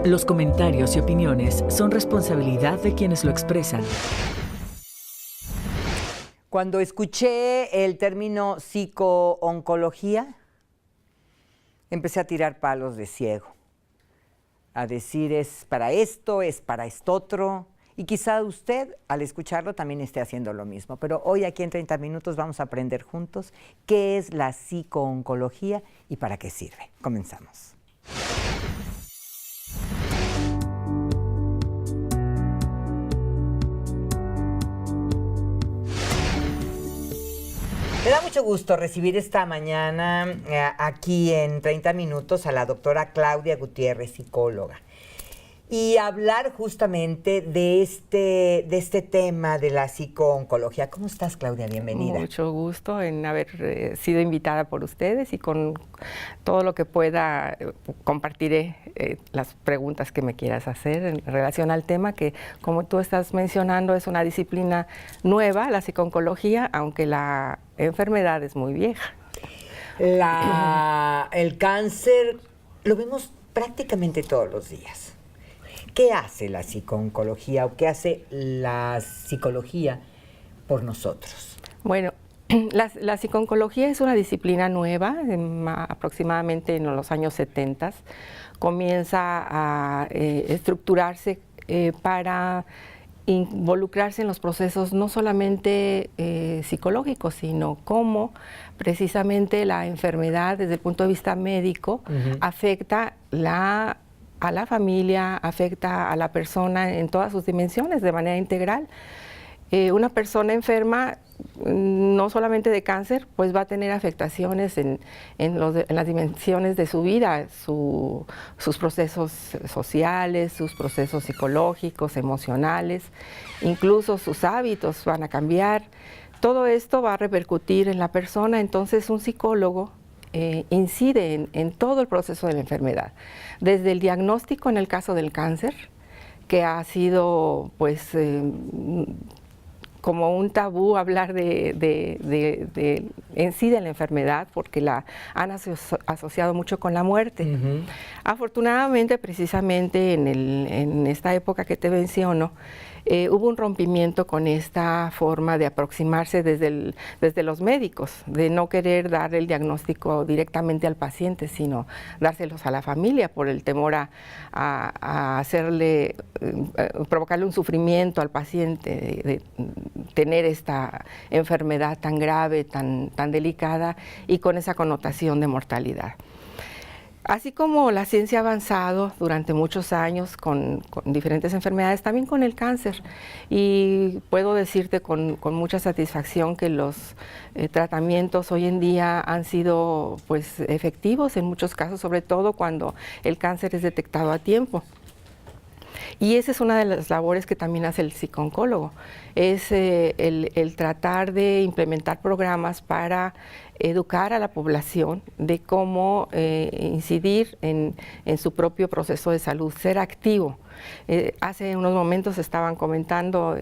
Los comentarios y opiniones son responsabilidad de quienes lo expresan. Cuando escuché el término psicooncología, empecé a tirar palos de ciego, a decir es para esto, es para esto otro, y quizá usted al escucharlo también esté haciendo lo mismo. Pero hoy aquí en 30 minutos vamos a aprender juntos qué es la psicooncología y para qué sirve. Comenzamos. Me da mucho gusto recibir esta mañana aquí en 30 minutos a la doctora Claudia Gutiérrez, psicóloga, y hablar justamente de este tema de la psicooncología. ¿Cómo estás, Claudia? Bienvenida. Mucho gusto en haber sido invitada por ustedes y con todo lo que pueda compartiré las preguntas que me quieras hacer en relación al tema que, como tú estás mencionando, es una disciplina nueva, la psicooncología, aunque la enfermedad es muy vieja. El cáncer lo vemos prácticamente todos los días. ¿Qué hace la psicooncología o qué hace la psicología por nosotros? Bueno, la psicooncología es una disciplina nueva, aproximadamente en los años 70. Comienza a estructurarse para involucrarse en los procesos no solamente psicológicos, sino cómo precisamente la enfermedad desde el punto de vista médico afecta a la familia, afecta a la persona en todas sus dimensiones de manera integral. Una persona enferma, no solamente de cáncer, pues va a tener afectaciones en las dimensiones de su vida, sus procesos sociales, sus procesos psicológicos, emocionales, incluso sus hábitos van a cambiar. Todo esto va a repercutir en la persona, entonces un psicólogo incide en todo el proceso de la enfermedad, desde el diagnóstico en el caso del cáncer, que ha sido pues como un tabú hablar en sí de la enfermedad, porque la han asociado mucho con la muerte. Afortunadamente, precisamente en esta época que te menciono, hubo un rompimiento con esta forma de aproximarse desde los médicos, de no querer dar el diagnóstico directamente al paciente, sino dárselos a la familia por el temor a hacerle, provocarle un sufrimiento al paciente, de tener esta enfermedad tan grave, tan delicada y con esa connotación de mortalidad. Así como la ciencia ha avanzado durante muchos años con diferentes enfermedades, también con el cáncer. Y puedo decirte con mucha satisfacción que los tratamientos hoy en día han sido pues efectivos en muchos casos, sobre todo cuando el cáncer es detectado a tiempo. Y esa es una de las labores que también hace el psicooncólogo, es el tratar de implementar programas para educar a la población de cómo incidir en su propio proceso de salud, ser activo. Hace unos momentos estaban comentando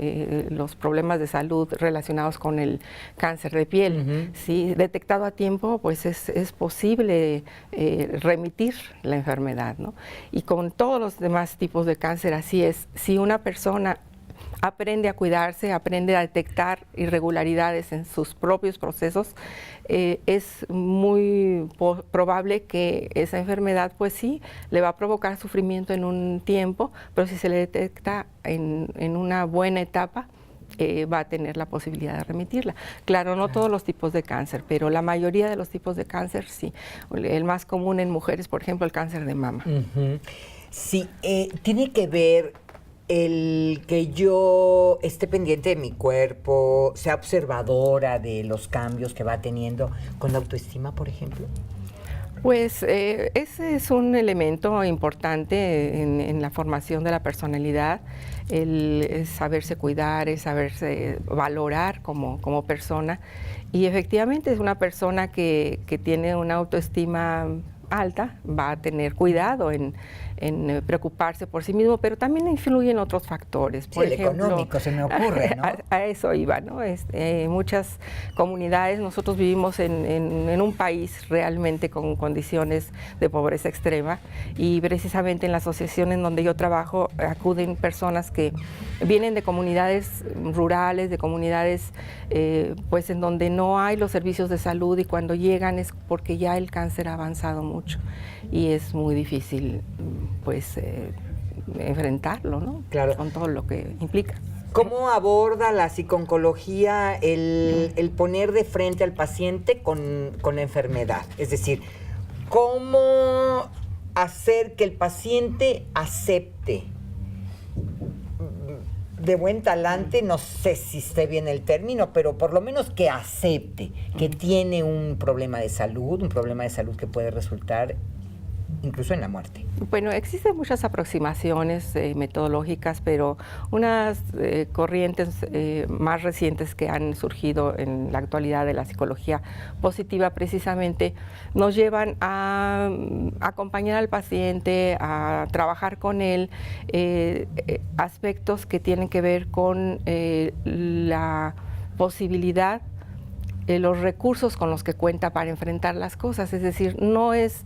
los problemas de salud relacionados con el cáncer de piel. ¿Sí? Detectado a tiempo, pues es posible remitir la enfermedad, ¿no? Y con todos los demás tipos de cáncer así es. Si una persona aprende a cuidarse, aprende a detectar irregularidades en sus propios procesos, es muy probable que esa enfermedad, pues sí, le va a provocar sufrimiento en un tiempo, pero si se le detecta en una buena etapa, va a tener la posibilidad de remitirla. Claro, no todos los tipos de cáncer, pero la mayoría de los tipos de cáncer sí. El más común en mujeres, por ejemplo, el cáncer de mama. Sí, tiene que ver el que yo esté pendiente de mi cuerpo, sea observadora de los cambios que va teniendo con la autoestima, por ejemplo. Pues ese es un elemento importante en la formación de la personalidad, el saberse cuidar, el saberse valorar como persona. Y efectivamente es una persona que tiene una autoestima alta, va a tener cuidado en en preocuparse por sí mismo, pero también influyen otros factores. Por ejemplo, el económico se me ocurre, ¿no? A eso iba, ¿no? Muchas comunidades, nosotros vivimos en un país realmente con condiciones de pobreza extrema, y precisamente en la asociación en donde yo trabajo acuden personas que vienen de comunidades rurales, de comunidades pues en donde no hay los servicios de salud, y cuando llegan es porque ya el cáncer ha avanzado mucho y es muy difícil pues enfrentarlo, ¿no? Claro. Con todo lo que implica. ¿Cómo aborda la psiconcología el poner de frente al paciente con la enfermedad? Es decir, ¿cómo hacer que el paciente acepte de buen talante, no sé si esté bien el término, pero por lo menos que acepte que tiene un problema de salud que puede resultar incluso en la muerte? Bueno, existen muchas aproximaciones metodológicas, pero unas corrientes más recientes que han surgido en la actualidad de la psicología positiva precisamente nos llevan a acompañar al paciente, a trabajar con él aspectos que tienen que ver con la posibilidad, los recursos con los que cuenta para enfrentar las cosas. Es decir, no es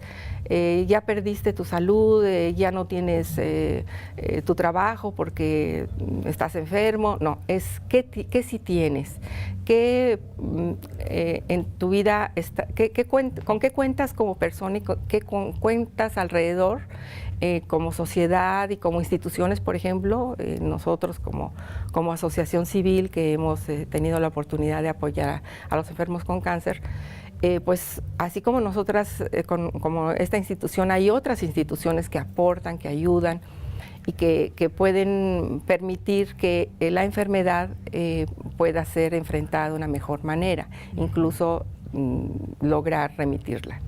ya perdiste tu salud, ya no tienes tu trabajo porque estás enfermo. No, es qué sí tienes, qué en tu vida está, con qué cuentas como persona y qué cuentas alrededor. Como sociedad y como instituciones, por ejemplo, nosotros como asociación civil que hemos tenido la oportunidad de apoyar a los enfermos con cáncer, pues así como nosotras, como esta institución, hay otras instituciones que aportan, que ayudan y que pueden permitir que la enfermedad pueda ser enfrentada de una mejor manera, incluso lograr remitirla.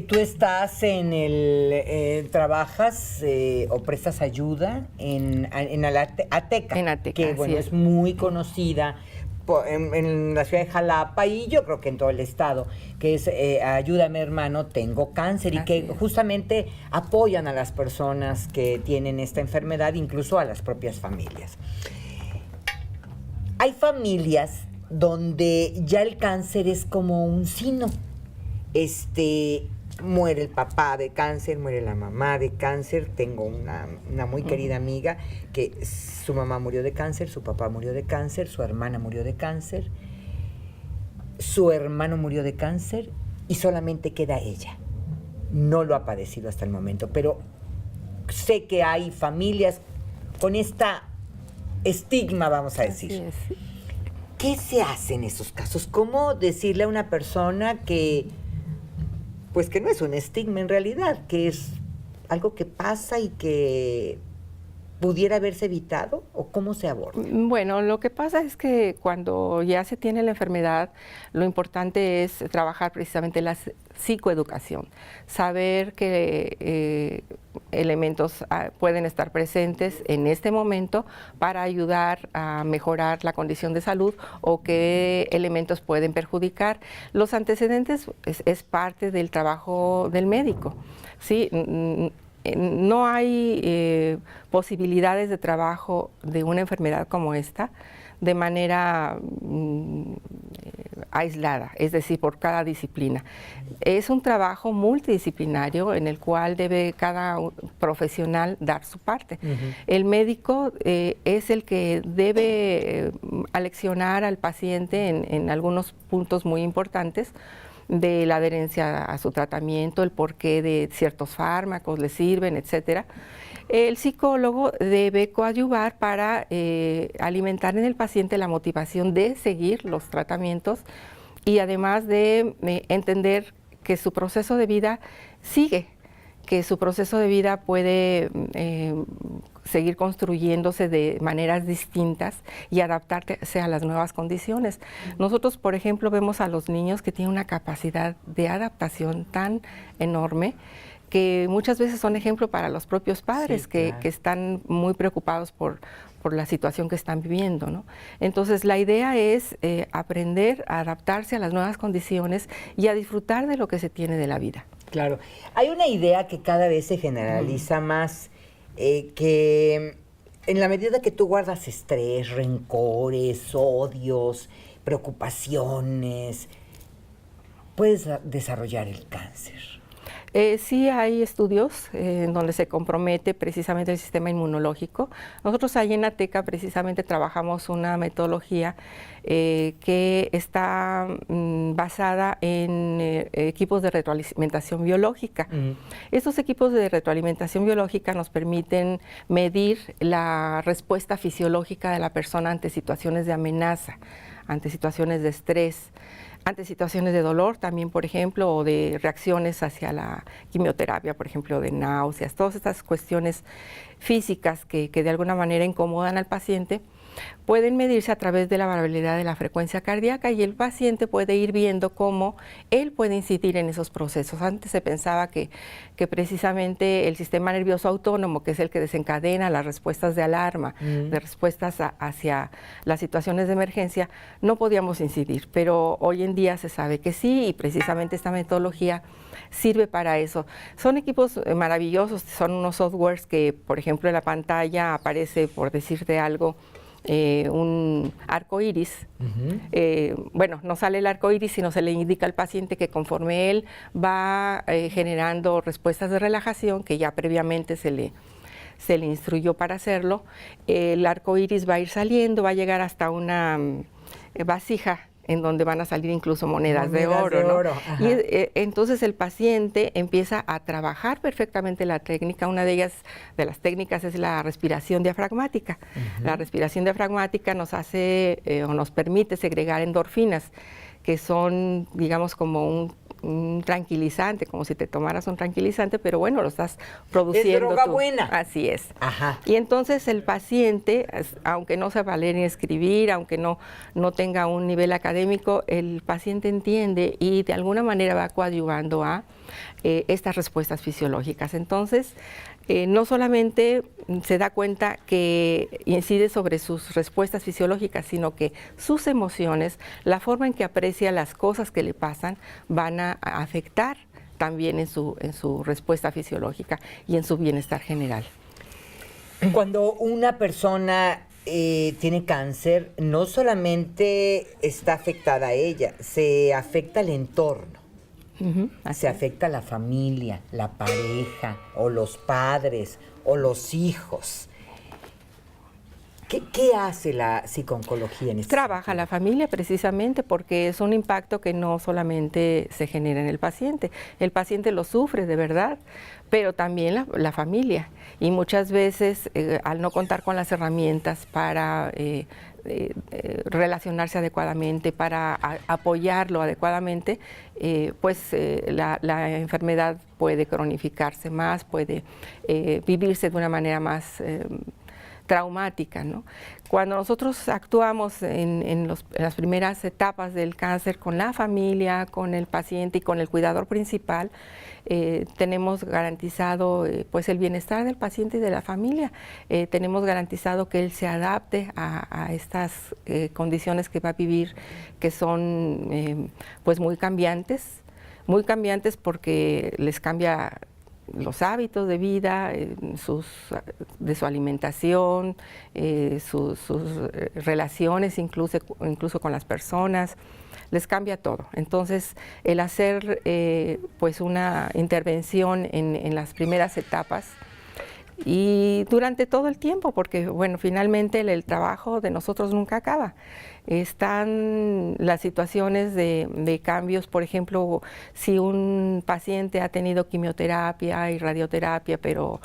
¿Tú estás en trabajas o prestas ayuda en Ateca? En Ateca, que bueno, es muy conocida en la ciudad de Jalapa y yo creo que en todo el estado, que es Ayúdame Hermano, Tengo Cáncer, y que justamente apoyan a las personas que tienen esta enfermedad, incluso a las propias familias. Hay familias donde ya el cáncer es como un sino. Muere el papá de cáncer, muere la mamá de cáncer. Tengo una muy querida amiga que su mamá murió de cáncer, su papá murió de cáncer, su hermana murió de cáncer, su hermano murió de cáncer y solamente queda ella. No lo ha padecido hasta el momento, pero sé que hay familias con esta estigma, vamos a decir. Así es. ¿Qué se hace en esos casos? ¿Cómo decirle a una persona que pues que no es un estigma en realidad, que es algo que pasa y que pudiera haberse evitado, o cómo se aborda? Bueno, lo que pasa es que cuando ya se tiene la enfermedad, lo importante es trabajar precisamente la psicoeducación, saber que elementos pueden estar presentes en este momento para ayudar a mejorar la condición de salud o qué elementos pueden perjudicar. Los antecedentes es parte del trabajo del médico, ¿sí? No hay posibilidades de trabajo de una enfermedad como esta de manera aislada, es decir, por cada disciplina. Es un trabajo multidisciplinario en el cual debe cada profesional dar su parte. El médico es el que debe aleccionar al paciente en algunos puntos muy importantes de la adherencia a su tratamiento, el porqué de ciertos fármacos le sirven, etcétera. El psicólogo debe coadyuvar para alimentar en el paciente la motivación de seguir los tratamientos y además de entender que su proceso de vida sigue, que su proceso de vida puede seguir construyéndose de maneras distintas y adaptarse a las nuevas condiciones. Nosotros, por ejemplo, vemos a los niños que tienen una capacidad de adaptación tan enorme que muchas veces son ejemplo para los propios padres, sí, claro, que están muy preocupados por la situación que están viviendo, ¿no? Entonces, la idea es aprender a adaptarse a las nuevas condiciones y a disfrutar de lo que se tiene de la vida. Claro. Hay una idea que cada vez se generaliza más, que en la medida que tú guardas estrés, rencores, odios, preocupaciones, puedes desarrollar el cáncer. Sí hay estudios en donde se compromete precisamente el sistema inmunológico. Nosotros ahí en Ateca precisamente trabajamos una metodología que está basada en equipos de retroalimentación biológica. Estos equipos de retroalimentación biológica nos permiten medir la respuesta fisiológica de la persona ante situaciones de amenaza, ante situaciones de estrés, ante situaciones de dolor también, por ejemplo, o de reacciones hacia la quimioterapia, por ejemplo, de náuseas, todas estas cuestiones físicas que de alguna manera incomodan al paciente, pueden medirse a través de la variabilidad de la frecuencia cardíaca y el paciente puede ir viendo cómo él puede incidir en esos procesos. Antes se pensaba que precisamente el sistema nervioso autónomo, que es el que desencadena las respuestas de alarma, de respuestas hacia las situaciones de emergencia, no podíamos incidir, pero hoy en día se sabe que sí y precisamente esta metodología sirve para eso. Son equipos maravillosos, son unos softwares que, por ejemplo, en la pantalla aparece, por decirte algo, un arco iris. Bueno, no sale el arco iris, sino se le indica al paciente que conforme él va generando respuestas de relajación, que ya previamente se le instruyó para hacerlo, el arco iris va a ir saliendo, va a llegar hasta una vasija en donde van a salir incluso monedas de oro, ¿no? Y entonces el paciente empieza a trabajar perfectamente la técnica. Una de ellas, de las técnicas, es la respiración diafragmática. La respiración diafragmática nos hace o nos permite segregar endorfinas, que son, digamos, como un tranquilizante, como si te tomaras un tranquilizante, pero bueno, lo estás produciendo. Es droga tú. buena. Así es. Ajá. Y entonces el paciente, aunque no sepa leer ni escribir, aunque no tenga un nivel académico, el paciente entiende y de alguna manera va coadyuvando a estas respuestas fisiológicas. Entonces, no solamente se da cuenta que incide sobre sus respuestas fisiológicas, sino que sus emociones, la forma en que aprecia las cosas que le pasan, van a afectar también en su respuesta fisiológica y en su bienestar general. Cuando una persona tiene cáncer, no solamente está afectada a ella, se afecta al entorno. Se afecta a la familia, la pareja, o los padres, o los hijos. ¿Qué hace la psicooncología en este Trabaja la familia precisamente porque es un impacto que no solamente se genera en el paciente lo sufre de verdad, pero también la familia. Y muchas veces, al no contar con las herramientas para relacionarse adecuadamente, para apoyarlo adecuadamente, la enfermedad puede cronificarse más, puede vivirse de una manera más traumática, ¿no? Cuando nosotros actuamos en las primeras etapas del cáncer con la familia, con el paciente y con el cuidador principal, tenemos garantizado pues el bienestar del paciente y de la familia. Tenemos garantizado que él se adapte a estas condiciones que va a vivir, que son pues muy cambiantes porque les cambia los hábitos de vida, de su alimentación, sus relaciones incluso con las personas, les cambia todo. Entonces, el hacer pues una intervención en las primeras etapas y durante todo el tiempo, porque bueno, finalmente el trabajo de nosotros nunca acaba. Están las situaciones de cambios, por ejemplo, si un paciente ha tenido quimioterapia y radioterapia, pero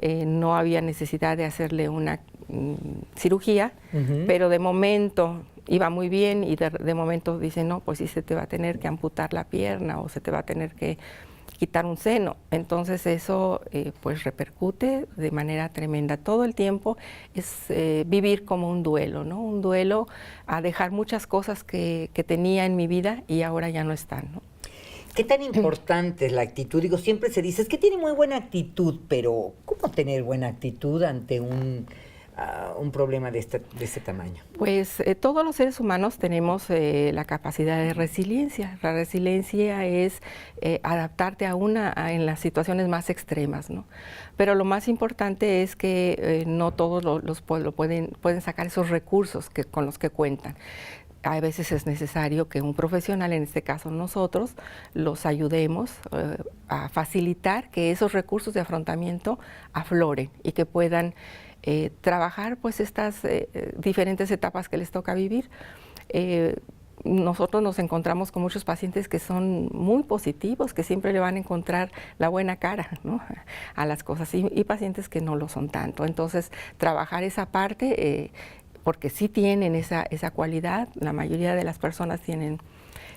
no había necesidad de hacerle una cirugía, pero de momento iba muy bien y de momento dicen, no, pues sí se te va a tener que amputar la pierna o se te va a tener que quitar un seno. Entonces eso pues repercute de manera tremenda. Todo el tiempo es vivir como un duelo, ¿no? Un duelo a dejar muchas cosas que tenía en mi vida y ahora ya no están, ¿no? ¿Qué tan importante es la actitud? Digo, siempre se dice, es que tiene muy buena actitud, pero ¿cómo tener buena actitud ante un un problema de este tamaño? Pues todos los seres humanos tenemos la capacidad de resiliencia. La resiliencia es adaptarte en las situaciones más extremas, ¿no? Pero lo más importante es que no todos pueden sacar esos recursos con los que cuentan. A veces es necesario que un profesional, en este caso nosotros, los ayudemos a facilitar que esos recursos de afrontamiento afloren y que puedan trabajar pues estas diferentes etapas que les toca vivir. Nosotros nos encontramos con muchos pacientes que son muy positivos, que siempre le van a encontrar la buena cara, ¿no?, a las cosas, y pacientes que no lo son tanto. Entonces, trabajar esa parte, porque sí tienen esa cualidad, la mayoría de las personas tienen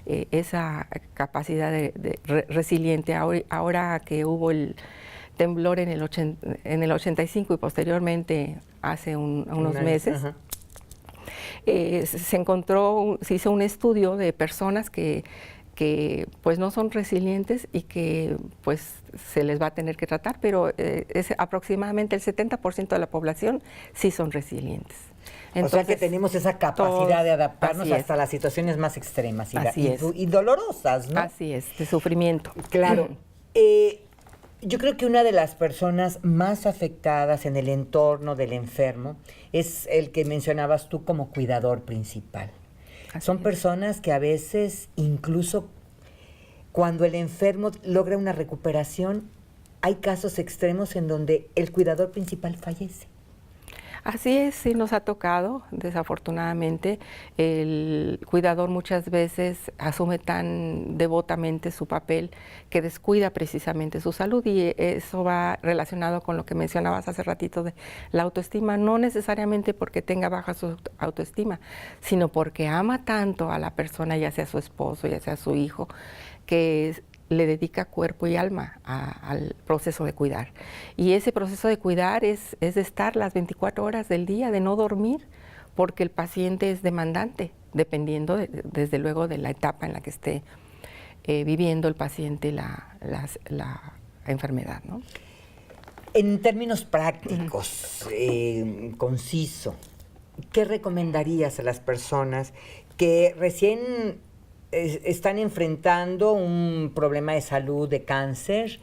esa capacidad de resiliente. Ahora que hubo el temblor en el 85 y posteriormente hace unos meses, se hizo un estudio de personas que pues no son resilientes y que pues se les va a tener que tratar, pero aproximadamente el 70% de la población sí son resilientes. Entonces, o sea que tenemos esa capacidad de adaptarnos hasta las situaciones más extremas y dolorosas, ¿no? Así es, de sufrimiento. Claro. Yo creo que una de las personas más afectadas en el entorno del enfermo es el que mencionabas tú como cuidador principal. Son personas que a veces, incluso cuando el enfermo logra una recuperación, hay casos extremos en donde el cuidador principal fallece. Así es, sí nos ha tocado, desafortunadamente. El cuidador muchas veces asume tan devotamente su papel que descuida precisamente su salud, y eso va relacionado con lo que mencionabas hace ratito de la autoestima, no necesariamente porque tenga baja su autoestima, sino porque ama tanto a la persona, ya sea su esposo, ya sea su hijo, que le dedica cuerpo y alma al proceso de cuidar. Y ese proceso de cuidar es de estar las 24 horas del día, de no dormir, porque el paciente es demandante, dependiendo desde luego de la etapa en la que esté viviendo el paciente la enfermedad, ¿no? En términos prácticos, conciso, ¿qué recomendarías a las personas que recién están enfrentando un problema de salud, de cáncer,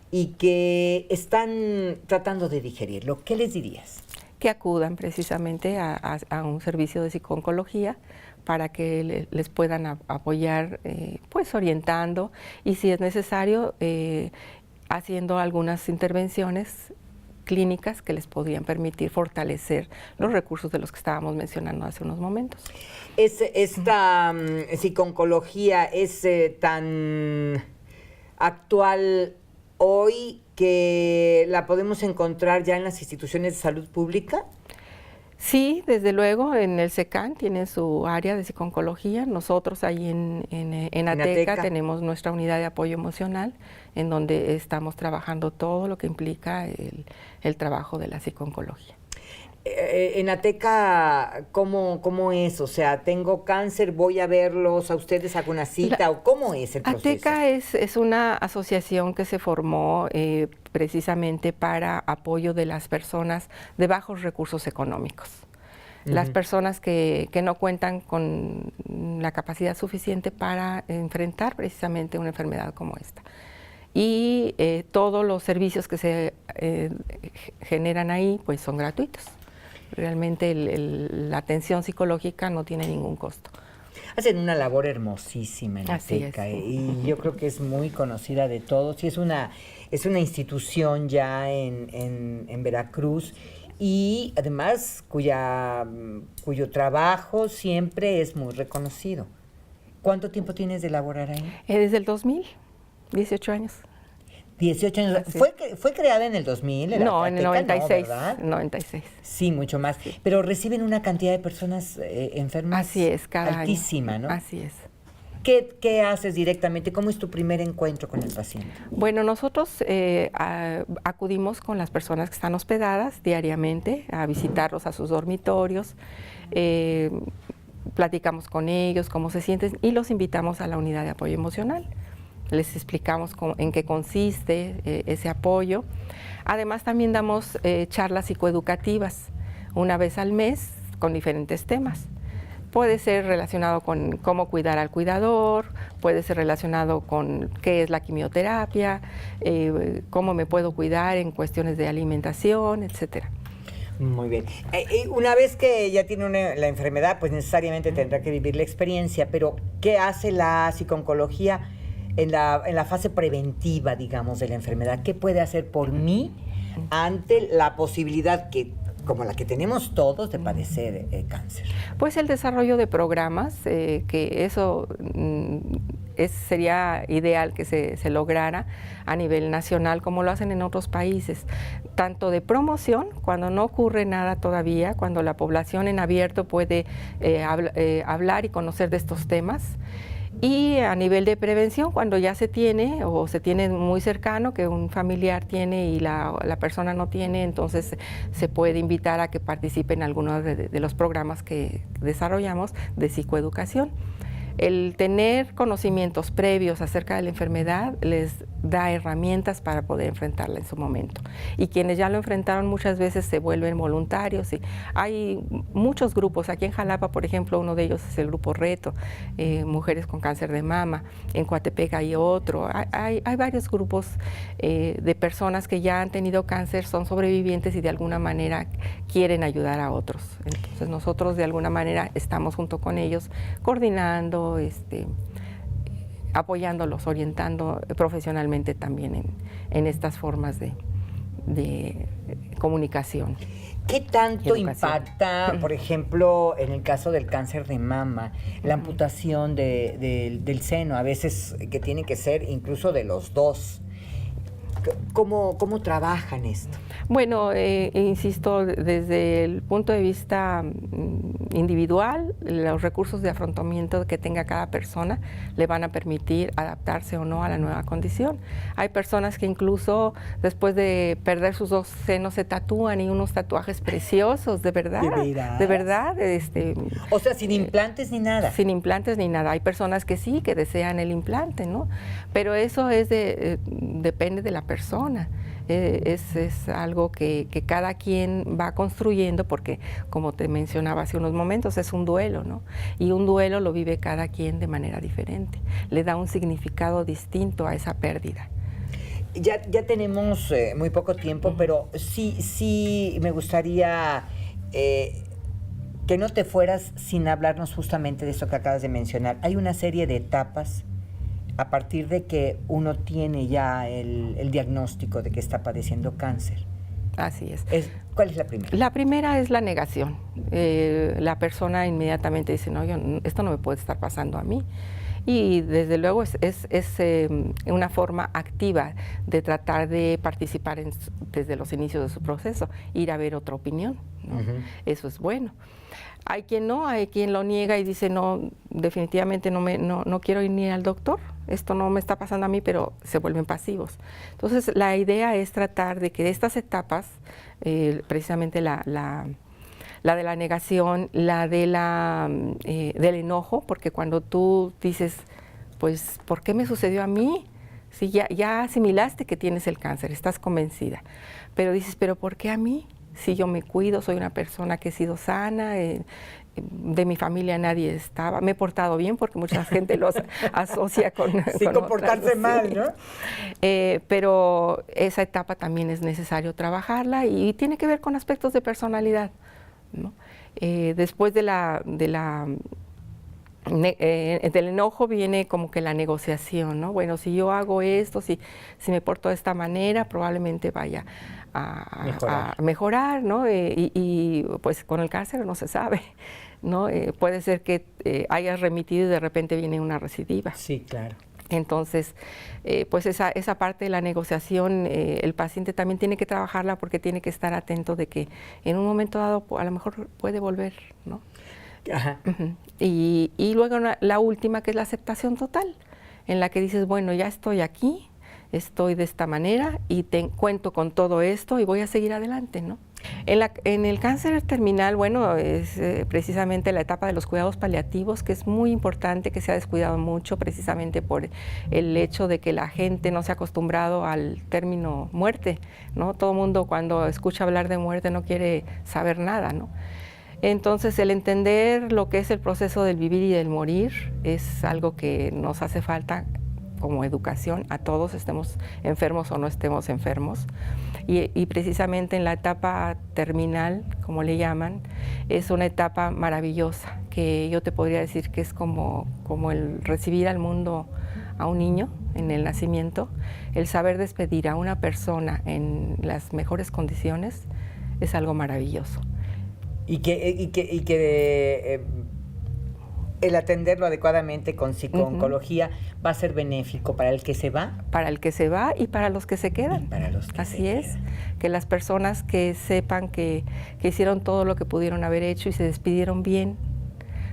y que están tratando de digerirlo? ¿Qué les dirías? Que acudan precisamente a un servicio de psicooncología para que les puedan apoyar, pues orientando, y si es necesario, haciendo algunas intervenciones clínicas que les podrían permitir fortalecer los recursos de los que estábamos mencionando hace unos momentos. ¿Esta psicooncología es tan actual hoy que la podemos encontrar ya en las instituciones de salud pública? Sí, desde luego, en el SECAN tiene su área de psicooncología. Nosotros ahí en Ateca tenemos nuestra unidad de apoyo emocional, en donde estamos trabajando todo lo que implica el trabajo de la psicooncología. En Ateca, ¿cómo es? O sea, tengo cáncer, voy a verlos, a ustedes hago una cita, ¿o cómo es el proceso? Ateca es una asociación que se formó precisamente para apoyo de las personas de bajos recursos económicos. Las personas que no cuentan con la capacidad suficiente para enfrentar precisamente una enfermedad como esta. Y todos los servicios que se generan ahí pues son gratuitos. Realmente la atención psicológica no tiene ningún costo. Hacen una labor hermosísima en Ateca, y yo creo que es muy conocida de todos, y es una institución ya en Veracruz, y además cuyo trabajo siempre es muy reconocido. ¿Cuánto tiempo tienes de laborar ahí? Desde el 2000, 18 años. 18 años. ¿Fue creada en el 2000? No, en el 96. No, ¿verdad? 96. Sí, mucho más. Sí. Pero reciben una cantidad de personas enfermas. Así es, cada altísima, año. ¿no? Así es. ¿Qué haces directamente? ¿Cómo es tu primer encuentro con el paciente? Bueno, nosotros acudimos con las personas que están hospedadas diariamente a visitarlos a sus dormitorios, platicamos con ellos, cómo se sienten, y los invitamos a la unidad de apoyo emocional. Les explicamos en qué consiste ese apoyo. Además, también damos charlas psicoeducativas. una vez al mes con diferentes temas. Puede ser relacionado con cómo cuidar al cuidador, puede ser relacionado con qué es la quimioterapia, cómo me puedo cuidar en cuestiones de alimentación, etcétera. Muy bien. Una vez que ya tiene la enfermedad, pues necesariamente tendrá que vivir la experiencia, pero ¿qué hace la psicooncología en la fase preventiva, digamos, de la enfermedad? ¿Qué puede hacer por mí ante la posibilidad como la que tenemos todos, de padecer cáncer? Pues el desarrollo de programas, que eso sería ideal que se lograra a nivel nacional, como lo hacen en otros países, tanto de promoción, cuando no ocurre nada todavía, cuando la población en abierto puede hablar y conocer de estos temas, y a nivel de prevención, cuando ya se tiene o se tiene muy cercano, que un familiar tiene y la persona no tiene, entonces se puede invitar a que participe en algunos de los programas que desarrollamos de psicoeducación. El tener conocimientos previos acerca de la enfermedad les da herramientas para poder enfrentarla en su momento. Y quienes ya lo enfrentaron muchas veces se vuelven voluntarios. Y hay muchos grupos. Aquí en Jalapa, por ejemplo, uno de ellos es el Grupo Reto, Mujeres con Cáncer de Mama. En Coatepec hay otro. Hay varios grupos de personas que ya han tenido cáncer, son sobrevivientes y de alguna manera quieren ayudar a otros. Entonces nosotros de alguna manera estamos junto con ellos coordinando, apoyándolos, orientando profesionalmente también en estas formas de comunicación. ¿Qué tanto impacta, por ejemplo, en el caso del cáncer de mama, la amputación del seno, a veces que tiene que ser incluso de los dos? ¿Cómo trabajan esto? Bueno, insisto, desde el punto de vista individual, los recursos de afrontamiento que tenga cada persona le van a permitir adaptarse o no a la nueva condición. Hay personas que incluso después de perder sus dos senos se tatúan, y unos tatuajes preciosos, de verdad. ¿De verdad? O sea, sin implantes ni nada. Sin implantes ni nada. Hay personas que sí, que desean el implante, ¿no? Pero eso depende de la persona. Es algo que cada quien va construyendo, porque como te mencionaba hace unos momentos, es un duelo, ¿no? Y un duelo lo vive cada quien de manera diferente. Le da un significado distinto a esa pérdida. Ya tenemos muy poco tiempo, pero sí me gustaría que no te fueras sin hablarnos justamente de eso que acabas de mencionar. Hay una serie de etapas a partir de que uno tiene ya el diagnóstico de que está padeciendo cáncer. Así es. ¿Cuál es la primera? La primera es la negación. La persona inmediatamente dice, no, esto no me puede estar pasando a mí. Y desde luego es una forma activa de tratar de participar desde los inicios de su proceso, ir a ver otra opinión, ¿no? Eso es bueno. Hay quien no, hay quien lo niega y dice, no, definitivamente no quiero ir ni al doctor, esto no me está pasando a mí, pero se vuelven pasivos. Entonces, la idea es tratar de que estas etapas, precisamente la de la negación, la de del enojo, porque cuando tú dices, pues, ¿por qué me sucedió a mí? Si ya asimilaste que tienes el cáncer, estás convencida, pero dices, ¿pero por qué a mí? Si yo me cuido, soy una persona que he sido sana, de mi familia nadie estaba, me he portado bien, porque mucha gente los asocia con comportarse otras, mal, sí. ¿no? Pero esa etapa también es necesario trabajarla y tiene que ver con aspectos de personalidad, ¿no? Después del enojo viene como que la negociación, ¿no? Bueno, si yo hago esto, si me porto de esta manera, probablemente vaya a mejorar, ¿no? Y pues con el cáncer no se sabe, ¿no? Puede ser que hayas remitido y de repente viene una recidiva. Sí, claro. Entonces, pues esa parte de la negociación, el paciente también tiene que trabajarla, porque tiene que estar atento de que en un momento dado a lo mejor puede volver, ¿no? Ajá. Y luego la última, que es la aceptación total, en la que dices, bueno, ya estoy aquí, estoy de esta manera y cuento con todo esto y voy a seguir adelante, ¿no? En el cáncer terminal, bueno, es precisamente la etapa de los cuidados paliativos, que es muy importante, que se ha descuidado mucho precisamente por el hecho de que la gente no se ha acostumbrado al término muerte, ¿no? Todo el mundo cuando escucha hablar de muerte no quiere saber nada, ¿no? Entonces, el entender lo que es el proceso del vivir y del morir es algo que nos hace falta como educación a todos, estemos enfermos o no estemos enfermos. Y precisamente en la etapa terminal, como le llaman, es una etapa maravillosa, que yo te podría decir que es como el recibir al mundo a un niño en el nacimiento, el saber despedir a una persona en las mejores condiciones es algo maravilloso. Y que el atenderlo adecuadamente con psicooncología va a ser benéfico para el que se va. Para el que se va y para los que se quedan. Y para los que Así es, que las personas que sepan que hicieron todo lo que pudieron haber hecho y se despidieron bien,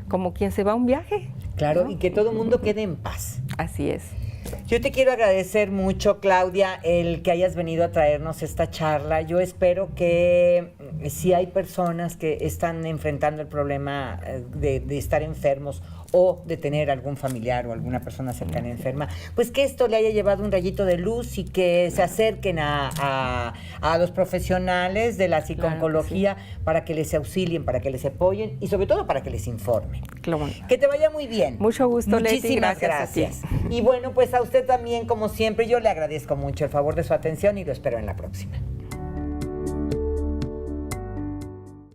como quien se va a un viaje. Claro, ¿no? y que todo el mundo quede en paz. Así es. Yo te quiero agradecer mucho, Claudia, el que hayas venido a traernos esta charla. Yo espero que si hay personas que están enfrentando el problema de estar enfermos o de tener algún familiar o alguna persona cercana enferma, pues que esto le haya llevado un rayito de luz y que se acerquen a los profesionales de la psicooncología, claro, sí, para que les auxilien, para que les apoyen y sobre todo para que les informen. Claro. Que te vaya muy bien. Mucho gusto, Leti. Muchísimas gracias. Y bueno, pues a usted también, como siempre, yo le agradezco mucho el favor de su atención y lo espero en la próxima.